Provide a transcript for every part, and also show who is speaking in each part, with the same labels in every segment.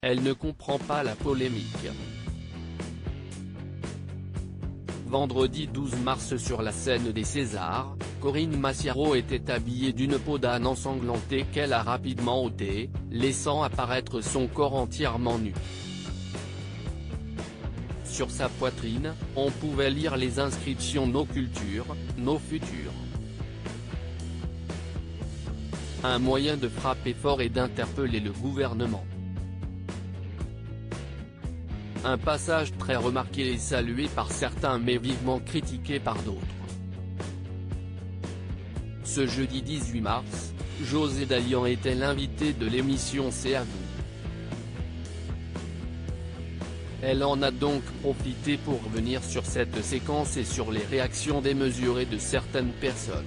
Speaker 1: elle ne comprend pas la polémique. Vendredi 12 mars sur la scène des Césars, Corinne Massiaro était habillée d'une peau d'âne ensanglantée qu'elle a rapidement ôtée, laissant apparaître son corps entièrement nu. Sur sa poitrine, on pouvait lire les inscriptions « Nos cultures, nos futurs ». Un moyen de frapper fort et d'interpeller le gouvernement. Un passage très remarqué et salué par certains mais vivement critiqué par d'autres. Ce jeudi 18 mars, José Dayan était l'invité de l'émission C'est à vous. Elle en a donc profité pour revenir sur cette séquence et sur les réactions démesurées de certaines personnes.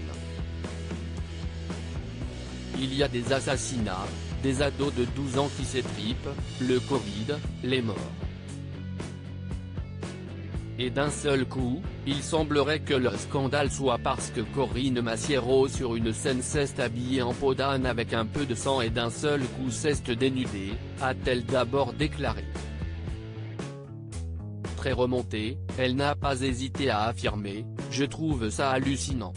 Speaker 1: Il y a des assassinats, des ados de 12 ans qui s'étripent, le Covid, les morts. Et d'un seul coup, il semblerait que le scandale soit parce que Corinne Massiaro sur une scène s'est habillée en peau d'âne avec un peu de sang et d'un seul coup s'est dénudée, a-t-elle d'abord déclaré. Très remontée, elle n'a pas hésité à affirmer « Je trouve ça hallucinant ».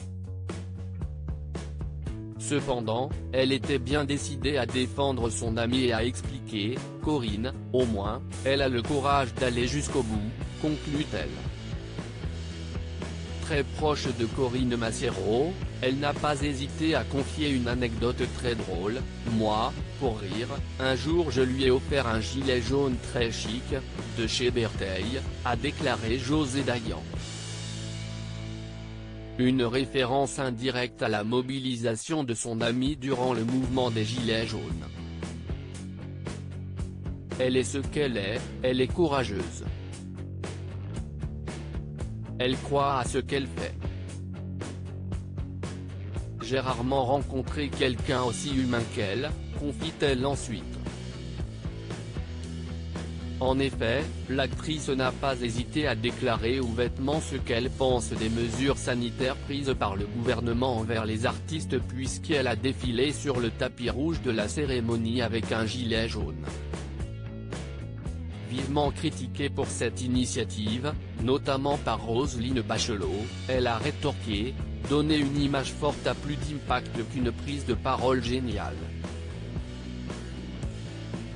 Speaker 1: Cependant, elle était bien décidée à défendre son amie et à expliquer « Corinne, au moins, elle a le courage d'aller jusqu'au bout », conclut-elle. Très proche de Corinne Massiaro, elle n'a pas hésité à confier une anecdote très drôle. « Moi, pour rire, un jour je lui ai offert un gilet jaune très chic, de chez Bertheil », a déclaré José Dayan. Une référence indirecte à la mobilisation de son amie durant le mouvement des Gilets jaunes. Elle est ce qu'elle est, elle est courageuse. Elle croit à ce qu'elle fait. J'ai rarement rencontré quelqu'un aussi humain qu'elle, confie-t-elle ensuite. En effet, l'actrice n'a pas hésité à déclarer ouvertement ce qu'elle pense des mesures sanitaires prises par le gouvernement envers les artistes puisqu'elle a défilé sur le tapis rouge de la cérémonie avec un gilet jaune. Vivement critiquée pour cette initiative, notamment par Roselyne Bachelot, elle a rétorqué « Donner une image forte a plus d'impact qu'une prise de parole géniale.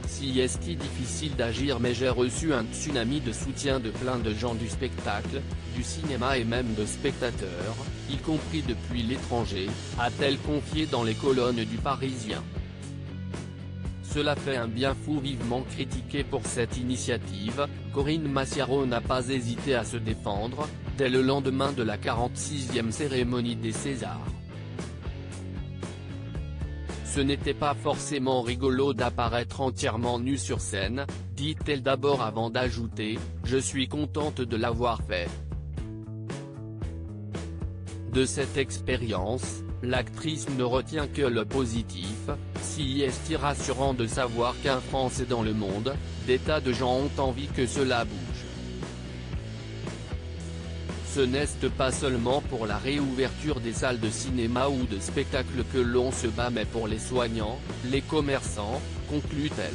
Speaker 1: Si est difficile d'agir mais j'ai reçu un tsunami de soutien de plein de gens du spectacle, du cinéma et même de spectateurs, y compris depuis l'étranger », a-t-elle confié dans les colonnes du Parisien. Cela fait un bien fou. Vivement critiquée pour cette initiative, Corinne Massiaro n'a pas hésité à se défendre, dès le lendemain de la 46e cérémonie des Césars. Ce n'était pas forcément rigolo d'apparaître entièrement nue sur scène, dit-elle d'abord avant d'ajouter « Je suis contente de l'avoir fait ». De cette expérience, l'actrice ne retient que le positif, si est rassurant de savoir qu'en France et dans le monde, des tas de gens ont envie que cela bouge. Ce n'est pas seulement pour la réouverture des salles de cinéma ou de spectacle que l'on se bat mais pour les soignants, les commerçants, conclut-elle.